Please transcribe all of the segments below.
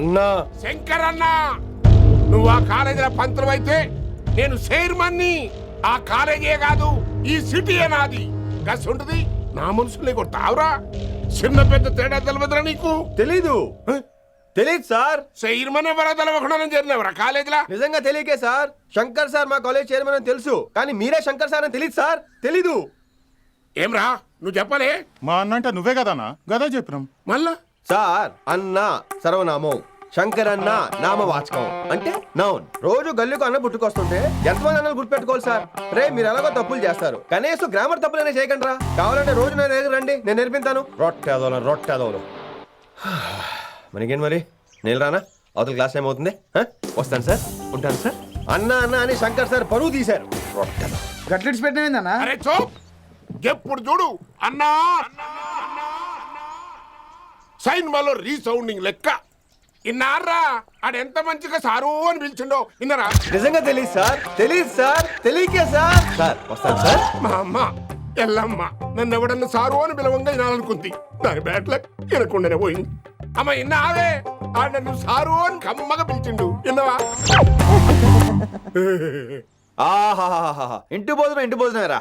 అన్నా శంకర్ అన్నా, నువ్వు ఆ కాలేజీలో పంతులు అయితే నేను చైర్మన్ని. ఆ కాలేజీ కాదు, ఈ సిటీ నాది. గస్ ఉంటుంది నా మనుషుల్ని కొట్టావురా. చిన్న పెద్ద తేడా తెలవదురా నీకు? తెలీదు తెలీదు సార్. చైర్మన్ ఎవరో తెలవకుండా చేరినవరా కాలేజీలో? నిజంగా తెలియకే సార్. శంకర్ సార్ మా కాలేజ్ చైర్మన్ అని తెలుసు, కానీ మీరే శంకర్ సార్ అని తెలియదు సార్. తెలీదు. ఏమ్రా నువ్వు చెప్పలే? మా అన్న అంటే నువ్వే కదన్నా, గదా చెప్పినాం. మళ్ళా సార్ అన్న సర్వనామం, శంకర్ అన్న నామవాచకం అంటే నౌన్. రోజు గల్లుకు అన్న పుట్టుకొస్తుంటే ఎంతమంది అన్నలు గుర్తుపెట్టుకోవాలి సార్. రే మీరు ఎలాగో తప్పులు చేస్తారు, కనీసం గ్రామర్ తప్పులనే చేయకండి రా. కావాలంటే రోజు నా దగ్గర రండి, నేను నేర్పిస్తాను. రొట్టెదోలు మనకేంటి మరి? నేను రానా? అవతల క్లాస్ టైం అవుతుంది. వస్తాను సార్, ఉంటాను సార్. అన్న అన్న అని శంకర్ సార్ పరువు తీశారు. గట్లెట్స్ పెట్టినవేందన్నా? అరే చో, ఎప్పుడు చూడు అన్నా సైన్ malo రీసౌండింగ్ లెక్క. ఇన్నారా ఆడెంత మంచిగా సారు అని పిలిచిండో ఇన్నరా? నిజంగా తెలియదు సార్, తెలియదు సార్, తెలియకే సార్. సార్ వస్తాను సార్. మా అమ్మ ఎల్లమ్మ నన్ను ఎవడన్నా సారు అని పిలవంగా వినాలనుకుంది. దాని బ్యాట్ల వినకుండానే పోయింది. అమ్మ ఇన్నావే, ఆడ నన్ను సారు అని కమ్మగా పిలిచిండు. విన్నవా? ఆహాహాహా, ఇంటి భోజనం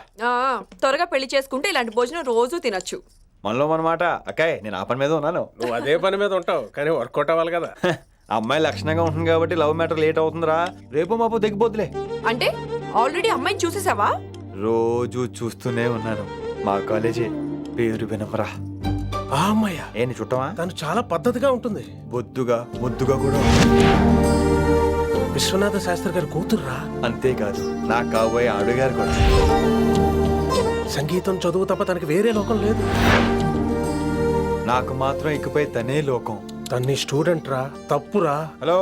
త్వరగా పెళ్లి చేసుకుంటే ఇలాంటి భోజనం రోజు తినొచ్చు. మనలో మనమాట. అక్కాయ్ నేను ఆ పని మీద ఉన్నాను. నువ్వు అదే పని మీద ఉంటావు, కానీ వర్కౌట్ అవ్వాలి కదా. అమ్మాయి లక్షణంగా ఉంటుంది కాబట్టి లవ్ మ్యాటర్ లేట్ అవుతుందిరా. రేపు మాపు దిగిపోతులే. అంటే ఆల్రెడీ అమ్మాయిని చూసేసావా? రోజు చూస్తూనే ఉన్నాను. మా కాలేజీ పేరు వినమరా. ఆ అమ్మాయ ఏంటి చుట్టమా? తను చాలా పద్ధతిగా ఉంటుంది. బొద్దుగా ముద్దుగా కూడా. విశ్వనాథ శాస్త్రి గారి కూతుర్రా. అంతేకాదు నా కాబోయే ఆడుగారు కూడా. సంగీతం చదువు తప్ప తనకి వేరే లోకం లేదు. నాకు మాత్రం ఇకపై తనే లోకం. తన్ని స్టూడెంట్ రా, తప్పురా. హలో,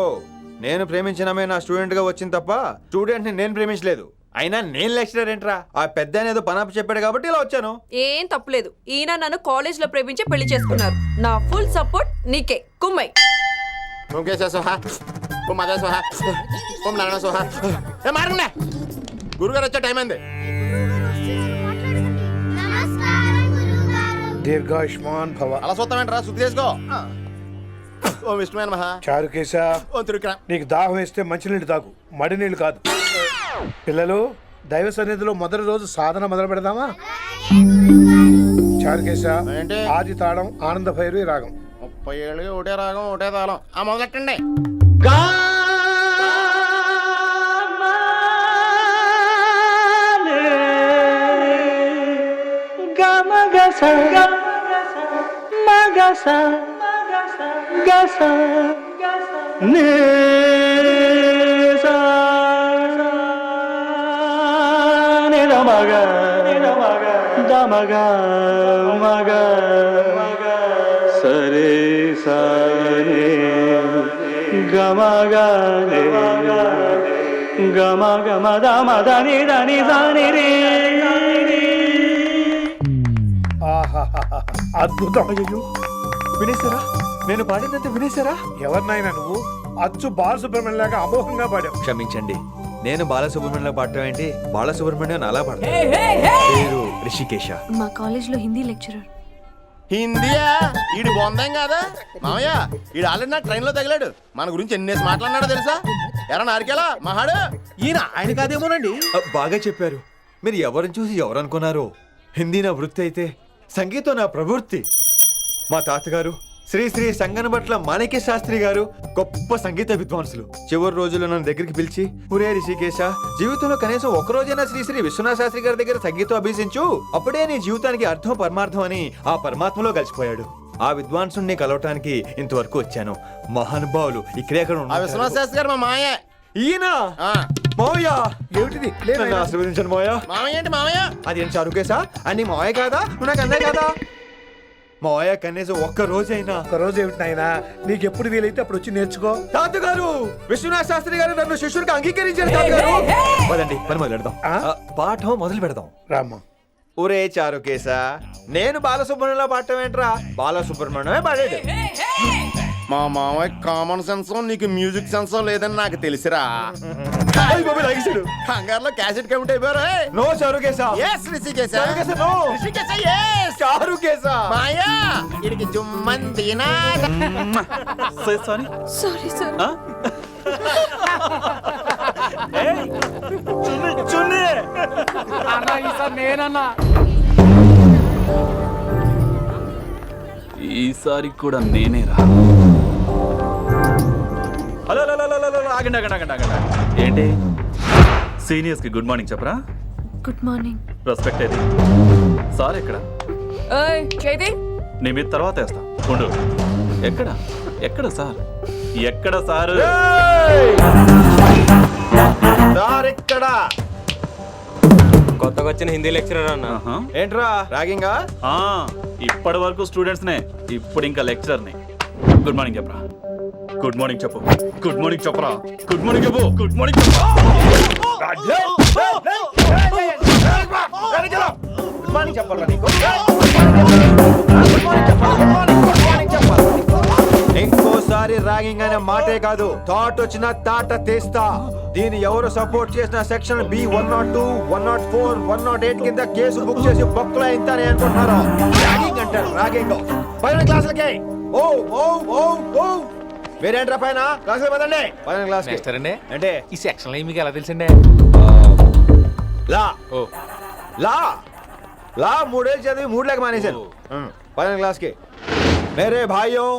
నేను ప్రేమించినమే నా స్టూడెంట్ గా వచ్చింది తప్ప స్టూడెంట్ ని నేను ప్రేమించలేదు. అయినా నేను లెక్చరర్ ఏంట్రా? ఆ పెద్ద ఏదో పనాపు చెప్పాడు కాబట్టి ఇలా వచ్చాను. ఏం తప్పులేదు. ఈయన నన్ను కాలేజ్ లో ప్రేమించి పెళ్లి చేసుకున్నారు. నా ఫుల్ సపోర్ట్ నీకే. కుమ్మై గురుగారు వచ్చే టైం అయింది. దీర్ఘాయుష్మాన్ భవ. అలా చూస్తామంటారా? శుద్ధి చేసుకో. ఓం విష్ణుమైన మహా. చారుకేశ, ఓం తిరుక్రా. నీకు దాహం వేస్తే మంచినీళ్ళు తాగు, మడి నీళ్ళు కాదు. పిల్లలు, దైవ సన్నిధిలో మొదటి రోజు సాధన మొదలు పెడదామా? చారుకేశ, ఏంటి? ఆది తాళం ఆనంద భైరవి రాగం. 30 ఏళ్ళుగా ఒకటే రాగం ఒకటే తాళం. ఆ మొదలెట్టండి. సరే సరే గమ గమ గమ దమ దని దని దని రే. ఆహాహాహా, అద్భుతం. అయ్యో, వినేశారా? నేను పాడిందంటే వినేశారా? ఎవరినైనా నువ్వు అచ్చు బాలసుబ్రహ్మణ్యం లాగా అమోఘంగా పాడావు. క్షమించండి, నేను బాలసుబ్రహ్మణ్యంలో పాడటం ఏంటి? బాలసుబ్రహ్మణ్యం అలా పాడతాను. పేరు రిషికేశ. మా కాలేజ్ లో హిందీ లెక్చరర్. హిందీయా? ఈడు బొందేం కాదా మామయ్య? ఈడు ఆల్రెడీ నా ట్రైన్ లో తగిలాడు. మన గురించి ఎన్నేసి మాట్లాడినాడో తెలుసా? ఎరా నారికేలా మహాడు. ఈయన ఆయన కాదేమోనండి. బాగా చెప్పారు. మీరు ఎవరిని చూసి ఎవరు అనుకున్నారు? హిందీ నా వృత్తి అయితే సంగీతం నా ప్రవృత్తి. మా తాతగారు శ్రీ శ్రీ సంగనబట్ల మాణిక్య శాస్త్రి గారు గొప్ప సంగీత విద్వాంసులు. చివరి రోజుల్లో నన్ను దగ్గరికి పిలిచి, ఒరే రిషికేశ, జీవితంలో కనీసం ఒక రోజైనా శ్రీ శ్రీ విశ్వనాథ శాస్త్రి గారి దగ్గర సంగీతం అభ్యసించు, అప్పుడే నీ జీవితానికి అర్థం పరమార్థం అని ఆ పరమాత్మలో కలిసిపోయాడు. ఆ విద్వాంసుని కలవటానికి ఇంతవరకు వచ్చాను. మహానుభావులు ఇక్కడే అక్కడ ఆ విశ్వనాథ శాస్త్రి గారు మా మామయ్య. ఈయన మావయ్య. ఏమిటిది? నన్ను ఆశీర్వదించండి మావయ్య. మామయ్య ఏంటి మామయ్య? అదేం చారుకేశా? అని మావయ్య కాదా? నువ్వు నాకు అన్నయ్య కాదా? మావయ్య కనీసం ఒక్క రోజైనా. ఒక రోజు ఏమిటి నాయనా, నీకు ఎప్పుడు వీలైతే అప్పుడు వచ్చి నేర్చుకో. తాతగారు, విశ్వనాథ శాస్త్రి గారు నన్ను శిష్యుడికి అంగీకరించారు. తాతగారు పదండి, పని మొదలు పెడదాం. పాఠం మొదలు పెడదాం. రామ్మా. ఒరే చారుకేశా, నేను బాలసుబ్రహ్మణ్యంలో పాడటం ఏంట్రా? బాలసుబ్రహ్మణ్యమే పాడాడు. మా మామయ్య కామన్ సెన్స్ నీకు మ్యూజిక్ సెన్స్ లేదని నాకు తెలిసిరా అయ్ బాబోయ్, లాగేశాడు. కంగారులో క్యాసెట్ కమిట్ అయిపోయారు నో చారుకేశా. ఎస్ రిషికేశ చారుకేశా, no. రిషికేశ yes చారుకేశా. మాయా ఇడికి జుమ్మందినా సారీ సారీ సార్. చున్నీ ఈసారి కూడా నేనేరా. Hello hello, hello, hello, hello, ఆగండి ఆగండి ఆగండి ఆగండి. ఏంటి సీనియర్స్ కి గుడ్ మార్నింగ్ చెప్పరా? Good morning. రెస్పెక్ట్ అయితే సార్ ఎక్కడ? ఏయ్ చేతి. నీ మీద తర్వాత వేస్తా ఉండు. ఎక్కడ ఎక్కడ సార్? ఎక్కడ సారు? సార్ ఇక్కడ. కొత్తగా వచ్చిన హిందీ లెక్చరర్ అన్న. ఆహా. ఏంట్రా రాగింగా? ఆ, ఇప్పటి వరకు స్టూడెంట్స్ నే, ఇప్పుడు ఇంకా లెక్చరర్ ని. గుడ్ మార్నింగ్ చెప్పరా. గుడ్ మార్నింగ్ చెప్పు. గుడ్ మార్నింగ్ చెప్పరా. గుడ్ మార్నింగ్ చెప్పు. గుడ్ మార్నింగ్ చెప్పు. గుడ్ మార్నింగ్ చెప్పాలా నీకు? ఇంకోసారి ర్యాగింగ్ అనే మాటే కాదు, థాట్ వచ్చిన తాట తీస్తా. దీన్ని ఎవరు సపోర్ట్ చేసిన సెక్షన్ బి 102, 104, 108 కింద కేసు బుక్ చేసి బొక్కలో ఇంతనే అనుకుంటున్నారు. ర్యాగింగ్ అంటారు, ర్యాగింగ్. పైన క్లాసులకి ఓ ఓ ఓ ఓ మీరేంట్రా పైన క్లాసులు పదండి. పైన క్లాస్ అండి అంటే ఈ సెక్షన్ లో మీకు ఎలా తెలిసిండే? లా ఓ లా లా 3 ఏళ్ళు చదివి 3 లేక మానేశాను. పైన क्लास के मेरे भाइयों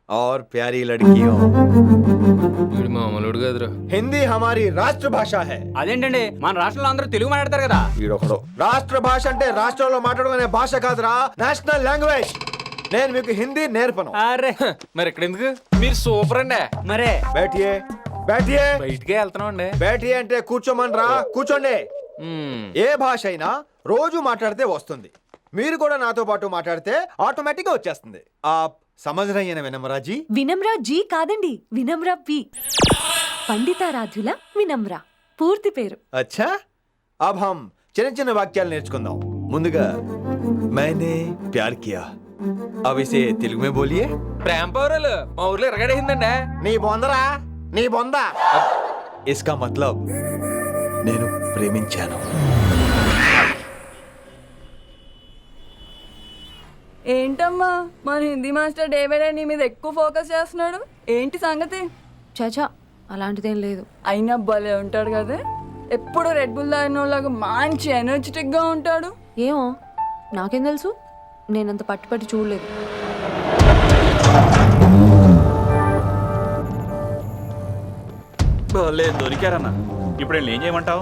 और प्यारी लड़कियों, వీడు మామూలుడు కదరా. हिंदी हमारी राष्ट्र भाषा है. అదేంటండి మన రాష్ట్రంలో అందరూ తెలుగు మాట్లాడతారు కదా. ఈడొకడు రాష్ట్ర భాష అంటే రాష్ట్రంలో మాట్లాడుకునే భాష కాదురా, నేషనల్ లాంగ్వేజ్. నేను మీకు హిందీ నేర్పను. అరే మరి ఇక్కడ ఎందుకు? మీరు సూపర్ అండి. మరే बैठिए बैठिए బయటికే వెళ్తున్నాం అండి. बैठिए అంటే కూర్చోమనరా, కూర్చోండి. ఏ భాష అయినా రోజు మాట్లాడితే వస్తుంది. మీరు కూడా నాతో పాటు మాట్లాడితే ఆటోమేటిక్ గా వచ్చేస్తుంది. ఆప్ సమझ रही हैं ना विनम्रा जी? వినమ్రా జీ కాదండి, వినమ్రా పి. పండితారాధ్యుల వినమ్రా పూర్తి పేరు. अच्छा अब हम చిన్న చిన్న వాక్యాలు నేర్చుకుందాం. ముందుగా मैंने प्यार किया. अब इसे तेलुगु में बोलिए. ప్రేమ పౌరులు మా ఊర్లో ఎరగడేసిందండి. నీ బొందరా, నీ బొంద. इसका मतलब నేను ప్రేమించాను. ఏంటమ్మా మన హిందీ మాస్టర్ డేవిడ్ నీ మీద ఎక్కువ ఫోకస్ చేస్తున్నాడు, ఏంటి సంగతి? చాచా అలాంటిదేం లేదు. అయినా భలే ఉంటాడు కదా, ఎప్పుడు రెడ్ బుల్ తాగినోళ్ళగా మంచి ఎనర్జెటిక్ గా ఉంటాడు. ఏమో నాకేం తెలుసు, నేనంత పట్టుపట్టి చూడలేదు. భలే దొరికారన్న. ఇప్పుడు ఏం చేయమంటావు?